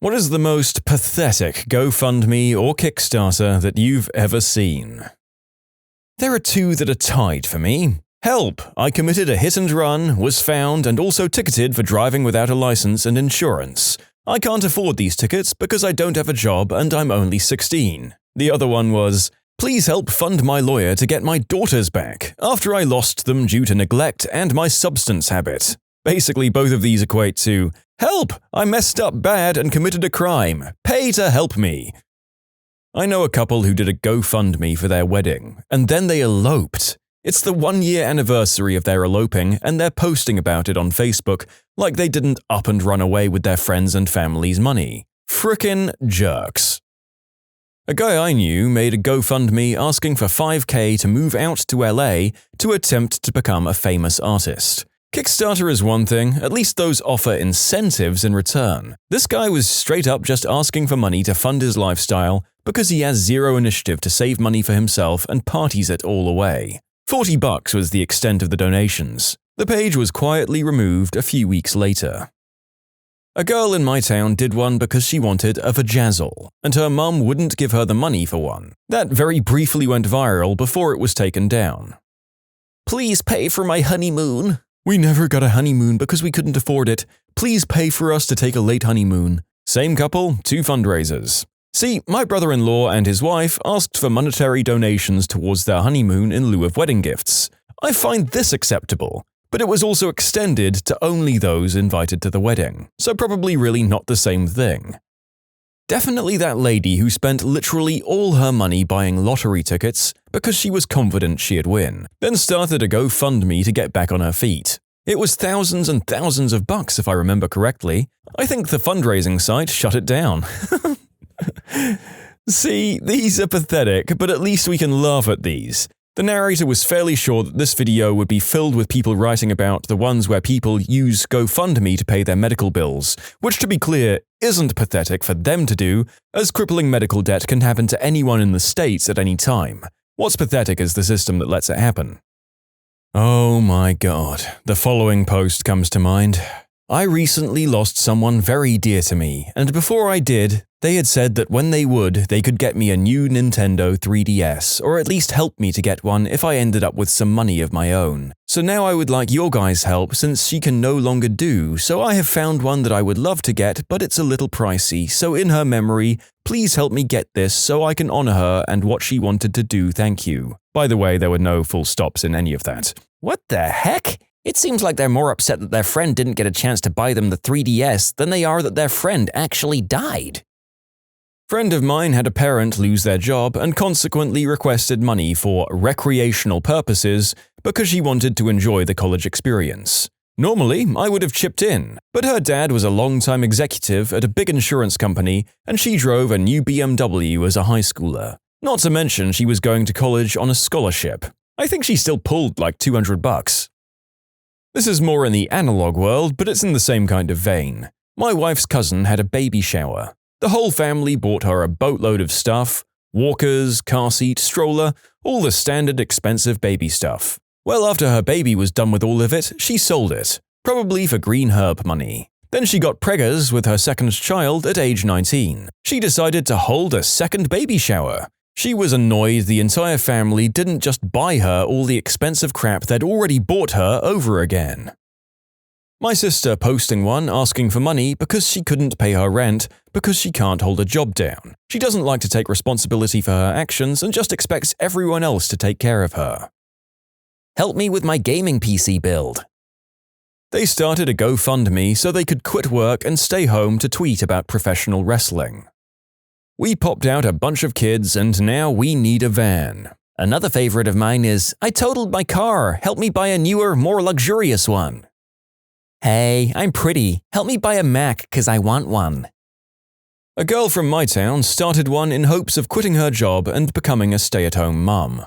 What is the most pathetic GoFundMe or Kickstarter that you've ever seen? There are two that are tied for me. Help! I committed a hit and run, was found, and also ticketed for driving without a license and insurance. I can't afford these tickets because I don't have a job and I'm only 16. The other one was, please help fund my lawyer to get my daughters back after I lost them due to neglect and my substance habit. Basically, both of these equate to, help! I messed up bad and committed a crime. Pay to help me. I know a couple who did a GoFundMe for their wedding, and then they eloped. It's the 1-year anniversary of their eloping, and they're posting about it on Facebook like they didn't up and run away with their friends and family's money. Frickin' jerks. A guy I knew made a GoFundMe asking for $5,000 to move out to LA to attempt to become a famous artist. Kickstarter is one thing, at least those offer incentives in return. This guy was straight up just asking for money to fund his lifestyle because he has zero initiative to save money for himself and parties it all away. $40 was the extent of the donations. The page was quietly removed a few weeks later. A girl in my town did one because she wanted a vajazzle, and her mum wouldn't give her the money for one. That very briefly went viral before it was taken down. Please pay for my honeymoon. We never got a honeymoon because we couldn't afford it. Please pay for us to take a late honeymoon. Same couple, 2 fundraisers. See, my brother-in-law and his wife asked for monetary donations towards their honeymoon in lieu of wedding gifts. I find this acceptable, but it was also extended to only those invited to the wedding, so probably really not the same thing. Definitely that lady who spent literally all her money buying lottery tickets because she was confident she'd win, then started a GoFundMe to get back on her feet. It was thousands and thousands of bucks if I remember correctly. I think the fundraising site shut it down. See, these are pathetic, but at least we can laugh at these. The narrator was fairly sure that this video would be filled with people writing about the ones where people use GoFundMe to pay their medical bills, which, to be clear, isn't pathetic for them to do, as crippling medical debt can happen to anyone in the States at any time. What's pathetic is the system that lets it happen. Oh my god, the following post comes to mind. I recently lost someone very dear to me, and before I did, they had said that when they would, they could get me a new Nintendo 3DS, or at least help me to get one if I ended up with some money of my own. So now I would like your guys' help since she can no longer do, so I have found one that I would love to get, but it's a little pricey, so in her memory, please help me get this so I can honor her and what she wanted to do, thank you. By the way, there were no full stops in any of that. What the heck? It seems like they're more upset that their friend didn't get a chance to buy them the 3DS than they are that their friend actually died. Friend of mine had a parent lose their job and consequently requested money for recreational purposes because she wanted to enjoy the college experience. Normally, I would have chipped in, but her dad was a long-time executive at a big insurance company and she drove a new BMW as a high schooler. Not to mention she was going to college on a scholarship. I think she still pulled like $200. This is more in the analog world, but it's in the same kind of vein. My wife's cousin had a baby shower. The whole family bought her a boatload of stuff, walkers, car seat, stroller, all the standard expensive baby stuff. Well, after her baby was done with all of it, she sold it, probably for green herb money. Then she got preggers with her second child at age 19. She decided to hold a second baby shower. She was annoyed the entire family didn't just buy her all the expensive crap they'd already bought her over again. My sister posting one asking for money because she couldn't pay her rent because she can't hold a job down. She doesn't like to take responsibility for her actions and just expects everyone else to take care of her. Help me with my gaming PC build. They started a GoFundMe so they could quit work and stay home to tweet about professional wrestling. We popped out a bunch of kids and now we need a van. Another favorite of mine is, I totaled my car, help me buy a newer, more luxurious one. Hey, I'm pretty, help me buy a Mac 'cause I want one. A girl from my town started one in hopes of quitting her job and becoming a stay-at-home mum.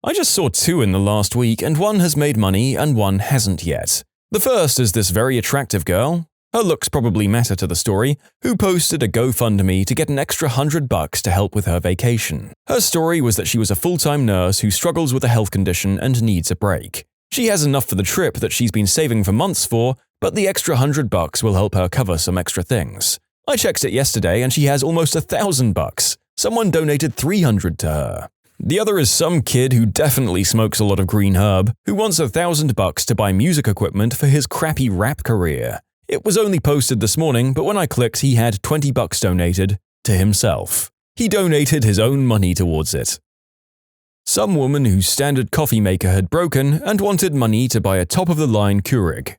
I just saw 2 in the last week and one has made money and one hasn't yet. The first is this very attractive girl, her looks probably matter to the story, who posted a GoFundMe to get an extra $100 to help with her vacation. Her story was that she was a full-time nurse who struggles with a health condition and needs a break. She has enough for the trip that she's been saving for months for, but the extra $100 will help her cover some extra things. I checked it yesterday and she has almost $1,000. Someone donated $300 to her. The other is some kid who definitely smokes a lot of green herb, who wants $1,000 to buy music equipment for his crappy rap career. It was only posted this morning, but when I clicked, he had $20 donated to himself. He donated his own money towards it. Some woman whose standard coffee maker had broken and wanted money to buy a top-of-the-line Keurig.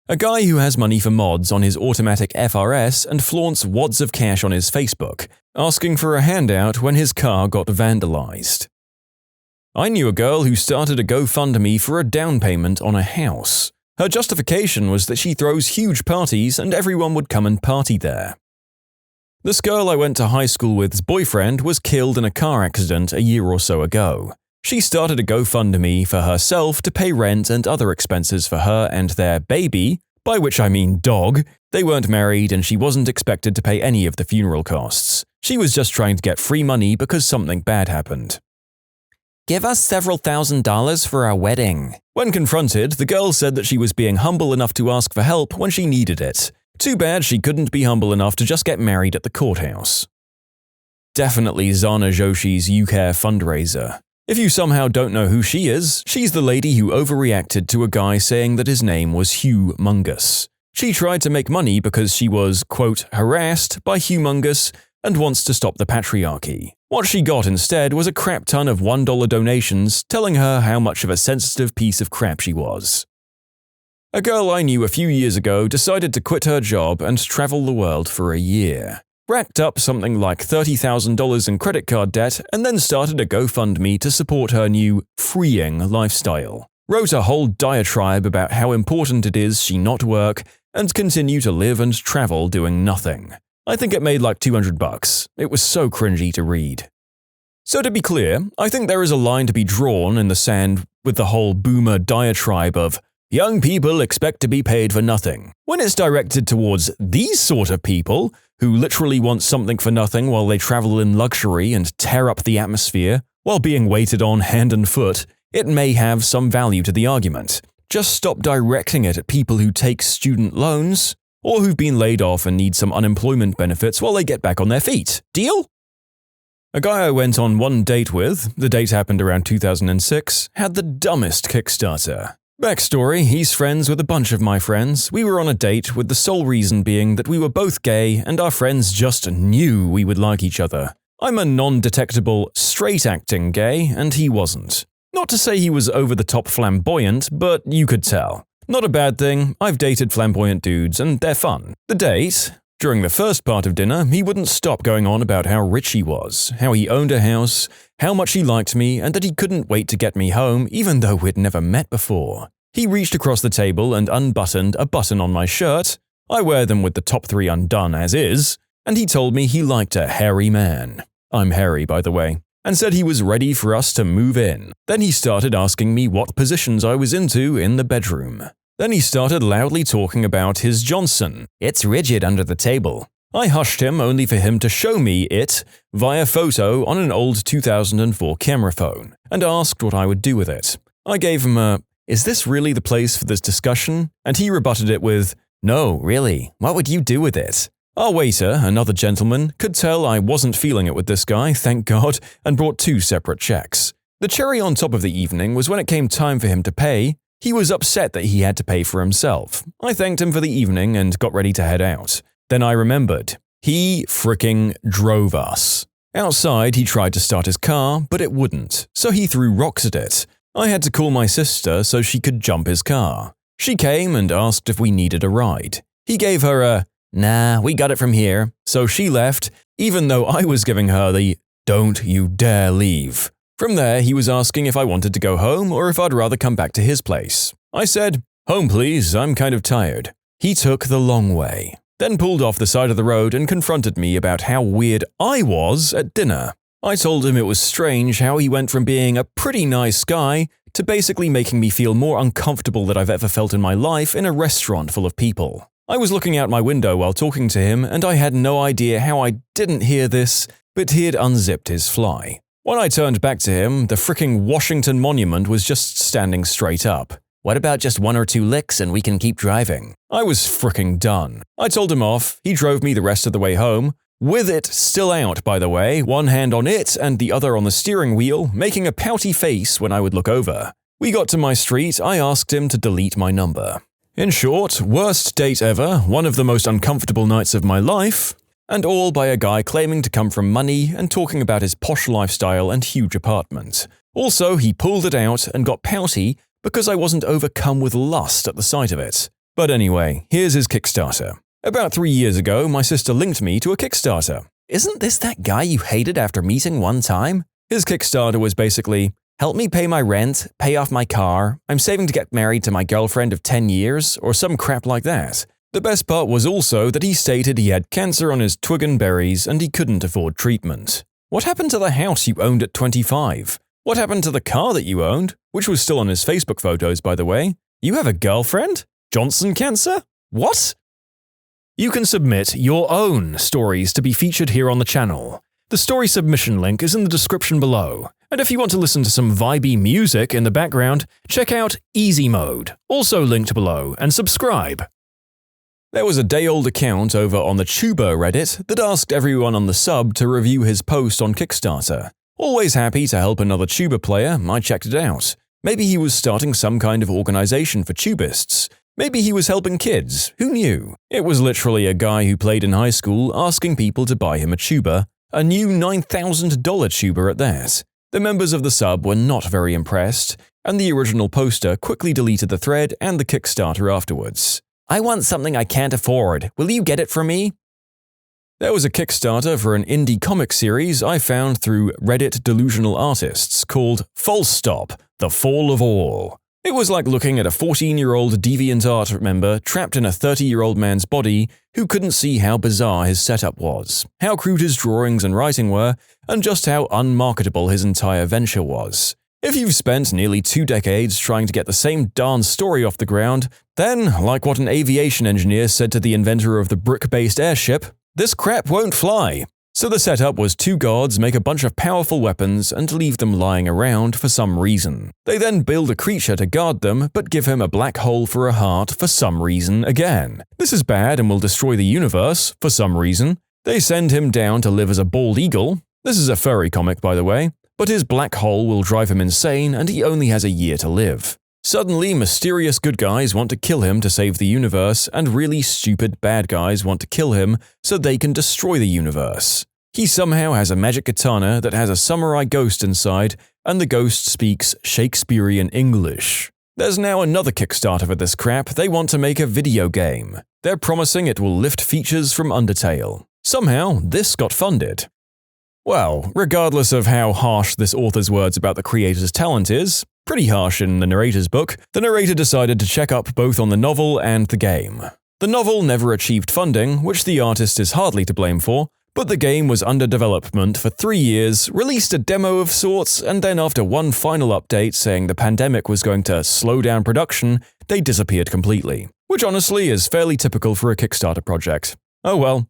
A guy who has money for mods on his automatic FRS and flaunts wads of cash on his Facebook, asking for a handout when his car got vandalized. I knew a girl who started a GoFundMe for a down payment on a house. Her justification was that she throws huge parties and everyone would come and party there. This girl I went to high school with's boyfriend was killed in a car accident a year or so ago. She started a GoFundMe for herself to pay rent and other expenses for her and their baby, by which I mean dog. They weren't married and she wasn't expected to pay any of the funeral costs. She was just trying to get free money because something bad happened. Give us several $1,000s for our wedding. When confronted, the girl said that she was being humble enough to ask for help when she needed it. Too bad she couldn't be humble enough to just get married at the courthouse. Definitely Zana Joshi's YouCare fundraiser. If you somehow don't know who she is, she's the lady who overreacted to a guy saying that his name was Humongous. She tried to make money because she was, quote, harassed by Humongous and wants to stop the patriarchy. What she got instead was a crap ton of $1 donations telling her how much of a sensitive piece of crap she was. A girl I knew a few years ago decided to quit her job and travel the world for a year. Racked up something like $30,000 in credit card debt and then started a GoFundMe to support her new freeing lifestyle. Wrote a whole diatribe about how important it is she not work and continue to live and travel doing nothing. I think it made like $200. It was so cringy to read. So to be clear, I think there is a line to be drawn in the sand with the whole boomer diatribe of young people expect to be paid for nothing, when it's directed towards these sort of people who literally want something for nothing while they travel in luxury and tear up the atmosphere while being waited on hand and foot. It may have some value to the argument. Just stop directing it at people who take student loans or who've been laid off and need some unemployment benefits while they get back on their feet. Deal? A guy I went on one date with, the date happened around 2006, had the dumbest Kickstarter. Backstory, he's friends with a bunch of my friends. We were on a date with the sole reason being that we were both gay and our friends just knew we would like each other. I'm a non-detectable, straight-acting gay and he wasn't. Not to say he was over-the-top flamboyant, but you could tell. Not a bad thing, I've dated flamboyant dudes and they're fun. The date? During the first part of dinner, he wouldn't stop going on about how rich he was, how he owned a house, how much he liked me, and that he couldn't wait to get me home even though we'd never met before. He reached across the table and unbuttoned a button on my shirt. I wear them with the top 3 undone as is, and he told me he liked a hairy man. I'm hairy, by the way. And said he was ready for us to move in. Then he started asking me what positions I was into in the bedroom. Then he started loudly talking about his Johnson. It's rigid under the table. I hushed him only for him to show me it via photo on an old 2004 camera phone and asked what I would do with it. I gave him a, "Is this really the place for this discussion?" And he rebutted it with, "No, really, what would you do with it?" Our waiter, another gentleman, could tell I wasn't feeling it with this guy, thank God, and brought 2 separate checks. The cherry on top of the evening was when it came time for him to pay. He was upset that he had to pay for himself. I thanked him for the evening and got ready to head out. Then I remembered. He fricking drove us. Outside, he tried to start his car, but it wouldn't, so he threw rocks at it. I had to call my sister so she could jump his car. She came and asked if we needed a ride. He gave her a, "Nah, we got it from here," so she left, even though I was giving her the, "Don't you dare leave." From there, he was asking if I wanted to go home or if I'd rather come back to his place. I said, "Home please, I'm kind of tired." He took the long way, then pulled off the side of the road and confronted me about how weird I was at dinner. I told him it was strange how he went from being a pretty nice guy to basically making me feel more uncomfortable than I've ever felt in my life in a restaurant full of people. I was looking out my window while talking to him and I had no idea how I didn't hear this, but he had unzipped his fly. When I turned back to him, the fricking Washington Monument was just standing straight up. What about just 1 or 2 licks and we can keep driving? I was fricking done. I told him off, he drove me the rest of the way home, with it still out, by the way, one hand on it and the other on the steering wheel, making a pouty face when I would look over. We got to my street, I asked him to delete my number. In short, worst date ever, one of the most uncomfortable nights of my life, and all by a guy claiming to come from money and talking about his posh lifestyle and huge apartment. Also, he pulled it out and got pouty because I wasn't overcome with lust at the sight of it. But anyway, here's his Kickstarter. About 3 years ago, my sister linked me to a Kickstarter. Isn't this that guy you hated after meeting one time? His Kickstarter was basically, help me pay my rent, pay off my car, I'm saving to get married to my girlfriend of 10 years, or some crap like that. The best part was also that he stated he had cancer on his twig and berries and he couldn't afford treatment. What happened to the house you owned at 25? What happened to the car that you owned? Which was still on his Facebook photos, by the way. You have a girlfriend? Johnson cancer? What? You can submit your own stories to be featured here on the channel. The story submission link is in the description below. And if you want to listen to some vibey music in the background, check out easymode, also linked below, and subscribe. There was a day-old account over on the Tuber Reddit that asked everyone on the sub to review his post on Kickstarter. Always happy to help another tuba player, I checked it out. Maybe he was starting some kind of organization for tubists. Maybe he was helping kids, who knew? It was literally a guy who played in high school asking people to buy him a tuba, a new $9,000 tuba at that. The members of the sub were not very impressed, and the original poster quickly deleted the thread and the Kickstarter afterwards. I want something I can't afford. Will you get it for me? There was a Kickstarter for an indie comic series I found through Reddit delusional artists called Full Stop, The Fall of All. It was like looking at a 14-year-old DeviantArt member trapped in a 30-year-old man's body who couldn't see how bizarre his setup was, how crude his drawings and writing were, and just how unmarketable his entire venture was. If you've spent nearly 2 decades trying to get the same darn story off the ground, then, like what an aviation engineer said to the inventor of the brick-based airship, this crap won't fly. So the setup was 2 gods make a bunch of powerful weapons and leave them lying around for some reason. They then build a creature to guard them, but give him a black hole for a heart for some reason again. This is bad and will destroy the universe for some reason. They send him down to live as a bald eagle. This is a furry comic, by the way. But his black hole will drive him insane and he only has a year to live. Suddenly, mysterious good guys want to kill him to save the universe, and really stupid bad guys want to kill him so they can destroy the universe. He somehow has a magic katana that has a samurai ghost inside, and the ghost speaks Shakespearean English. There's now another Kickstarter for this crap. They want to make a video game. They're promising it will lift features from Undertale. Somehow, this got funded. Well, regardless of how harsh this author's words about the creator's talent is, pretty harsh in the narrator's book, the narrator decided to check up both on the novel and the game. The novel never achieved funding, which the artist is hardly to blame for, but the game was under development for 3 years, released a demo of sorts, and then after one final update saying the pandemic was going to slow down production, they disappeared completely. Which honestly is fairly typical for a Kickstarter project. Oh well.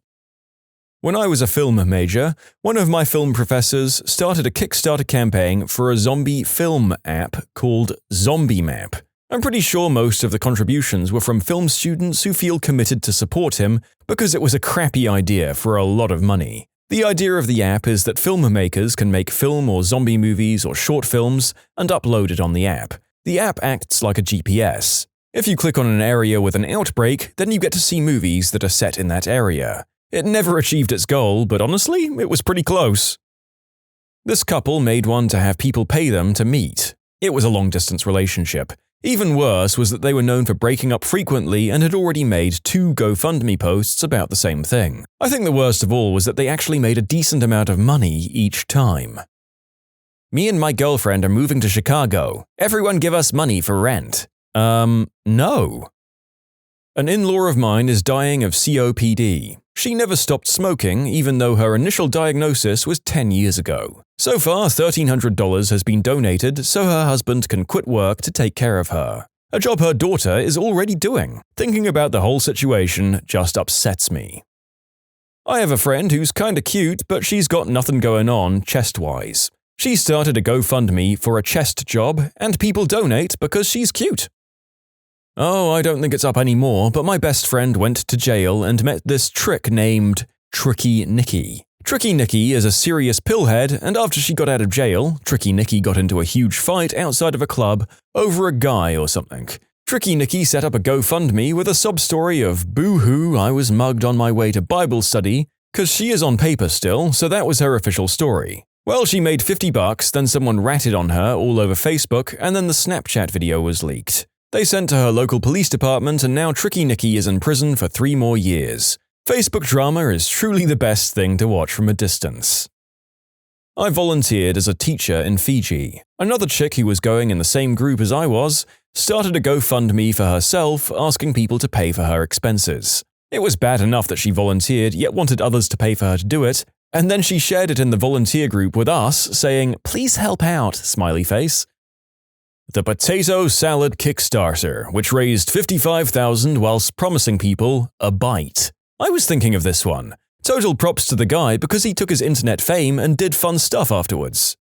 When I was a film major, one of my film professors started a Kickstarter campaign for a zombie film app called Zombie Map. I'm pretty sure most of the contributions were from film students who feel committed to support him because it was a crappy idea for a lot of money. The idea of the app is that filmmakers can make film or zombie movies or short films and upload it on the app. The app acts like a GPS. If you click on an area with an outbreak, then you get to see movies that are set in that area. It never achieved its goal, but honestly, it was pretty close. This couple made one to have people pay them to meet. It was a long-distance relationship. Even worse was that they were known for breaking up frequently and had already made 2 Gofundme posts about the same thing. I think the worst of all was that they actually made a decent amount of money each time. Me and my girlfriend are moving to Chicago. Everyone give us money for rent. No. An in-law of mine is dying of COPD. She never stopped smoking, even though her initial diagnosis was 10 years ago. So far, $1,300 has been donated so her husband can quit work to take care of her. A job her daughter is already doing. Thinking about the whole situation just upsets me. I have a friend who's kinda cute, but she's got nothing going on chest-wise. She started a GoFundMe for a chest job, and people donate because she's cute. Oh, I don't think it's up anymore, but my best friend went to jail and met this trick named Tricky Nikki. Tricky Nikki is a serious pillhead, and after she got out of jail, Tricky Nikki got into a huge fight outside of a club over a guy or something. Tricky Nikki set up a GoFundMe with a sub-story of boo-hoo, I was mugged on my way to Bible study, cause she is on paper still, so that was her official story. Well, she made $50, then someone ratted on her all over Facebook, and then the Snapchat video was leaked. They sent to her local police department, and now Tricky Nikki is in prison for 3 more years. Facebook drama is truly the best thing to watch from a distance. I volunteered as a teacher in Fiji. Another chick who was going in the same group as I was started a GoFundMe for herself, asking people to pay for her expenses. It was bad enough that she volunteered, yet wanted others to pay for her to do it, and then she shared it in the volunteer group with us, saying, "Please help out," smiley face. The Potato Salad Kickstarter, which raised $55,000 whilst promising people a bite. I was thinking of this one. Total props to the guy because he took his internet fame and did fun stuff afterwards.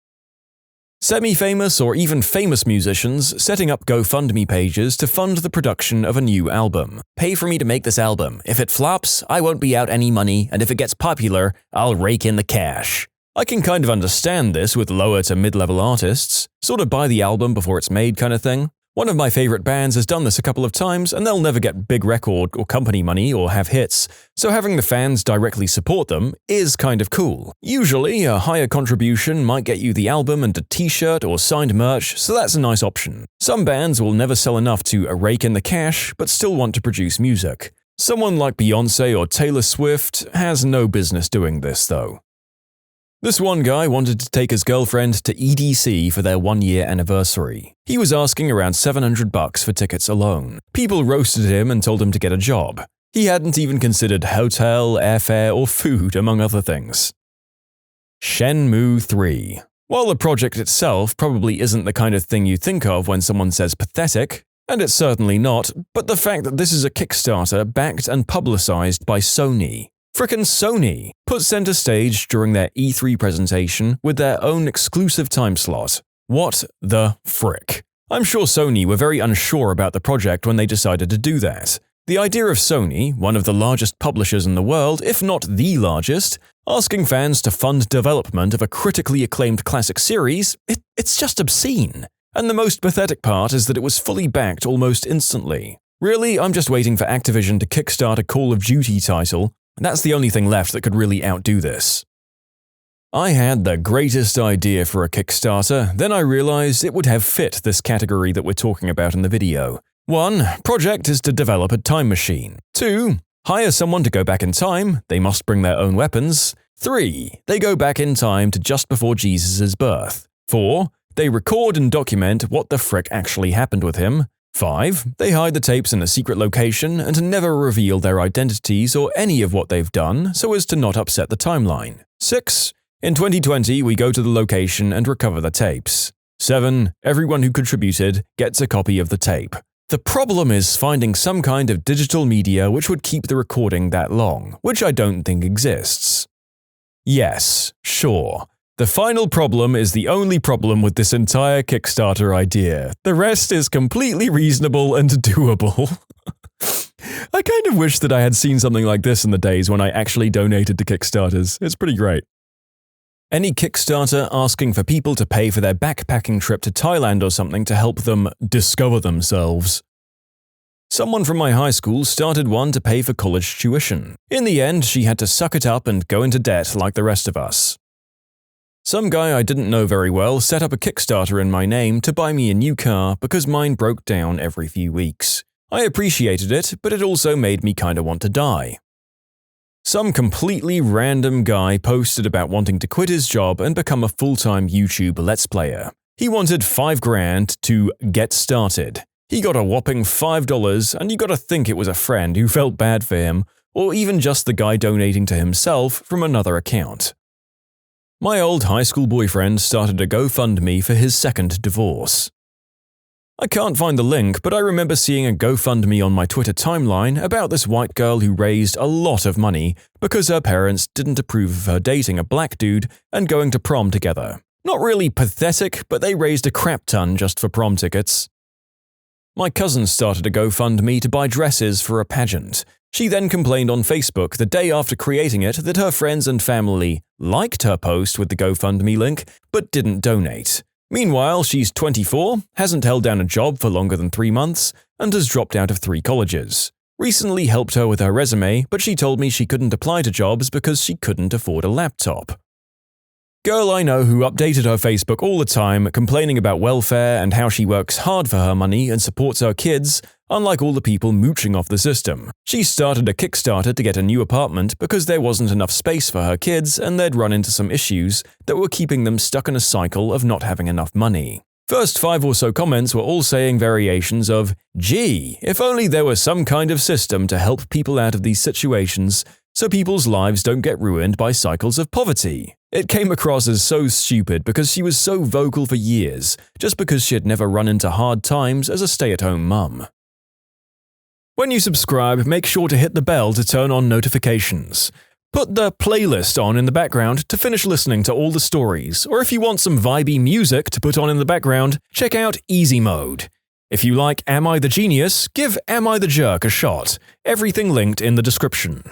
Semi-famous or even famous musicians setting up GoFundMe pages to fund the production of a new album. Pay for me to make this album. If it flops, I won't be out any money, and if it gets popular, I'll rake in the cash. I can kind of understand this with lower to mid-level artists, sort of buy the album before it's made kind of thing. One of my favorite bands has done this a couple of times, and they'll never get big record or company money or have hits, so having the fans directly support them is kind of cool. Usually, a higher contribution might get you the album and a t-shirt or signed merch, so that's a nice option. Some bands will never sell enough to rake in the cash, but still want to produce music. Someone like Beyoncé or Taylor Swift has no business doing this, though. This one guy wanted to take his girlfriend to EDC for their 1-year anniversary. He was asking around $700 for tickets alone. People roasted him and told him to get a job. He hadn't even considered hotel, airfare, or food, among other things. Shenmue 3. While the project itself probably isn't the kind of thing you think of when someone says pathetic, and it's certainly not, but the fact that this is a Kickstarter backed and publicized by Sony. Frickin' Sony put center stage during their E3 presentation with their own exclusive time slot. What the frick? I'm sure Sony were very unsure about the project when they decided to do that. The idea of Sony, one of the largest publishers in the world, if not the largest, asking fans to fund development of a critically acclaimed classic series, it's just obscene. And the most pathetic part is that it was fully backed almost instantly. Really, I'm just waiting for Activision to kickstart a Call of Duty title. That's the only thing left that could really outdo this. I had the greatest idea for a Kickstarter, then I realized it would have fit this category that we're talking about in the video. 1. Project is to develop a time machine. 2. Hire someone to go back in time, they must bring their own weapons. 3. They go back in time to just before Jesus' birth. 4. They record and document what the frick actually happened with him. 5. They hide the tapes in a secret location and never reveal their identities or any of what they've done so as to not upset the timeline. 6. In 2020, we go to the location and recover the tapes. 7. Everyone who contributed gets a copy of the tape. The problem is finding some kind of digital media which would keep the recording that long, which I don't think exists. Yes, sure. The final problem is the only problem with this entire Kickstarter idea. The rest is completely reasonable and doable. I kind of wish that I had seen something like this in the days when I actually donated to Kickstarters. It's pretty great. Any Kickstarter asking for people to pay for their backpacking trip to Thailand or something to help them discover themselves. Someone from my high school started one to pay for college tuition. In the end, she had to suck it up and go into debt like the rest of us. Some guy I didn't know very well set up a Kickstarter in my name to buy me a new car because mine broke down every few weeks. I appreciated it, but it also made me kinda want to die. Some completely random guy posted about wanting to quit his job and become a full-time YouTube Let's Player. He wanted $5,000 to get started. He got a whopping $5, and you gotta think it was a friend who felt bad for him, or even just the guy donating to himself from another account. My old high school boyfriend started a GoFundMe for his second divorce. I can't find the link, but I remember seeing a GoFundMe on my Twitter timeline about this white girl who raised a lot of money because her parents didn't approve of her dating a black dude and going to prom together. Not really pathetic, but they raised a crap ton just for prom tickets. My cousin started a GoFundMe to buy dresses for a pageant. She then complained on Facebook the day after creating it that her friends and family liked her post with the GoFundMe link, but didn't donate. Meanwhile, she's 24, hasn't held down a job for longer than 3 months, and has dropped out of 3 colleges. Recently helped her with her resume, but she told me she couldn't apply to jobs because she couldn't afford a laptop. Girl I know who updated her Facebook all the time, complaining about welfare and how she works hard for her money and supports her kids, unlike all the people mooching off the system. She started a Kickstarter to get a new apartment because there wasn't enough space for her kids and they'd run into some issues that were keeping them stuck in a cycle of not having enough money. First 5 or so comments were all saying variations of, "Gee, if only there was some kind of system to help people out of these situations so people's lives don't get ruined by cycles of poverty." It came across as so stupid because she was so vocal for years, just because she had never run into hard times as a stay-at-home mum. When you subscribe, make sure to hit the bell to turn on notifications. Put the playlist on in the background to finish listening to all the stories, or if you want some vibey music to put on in the background, check out easymode. If you like Am I the Genius, give Am I the Jerk a shot. Everything linked in the description.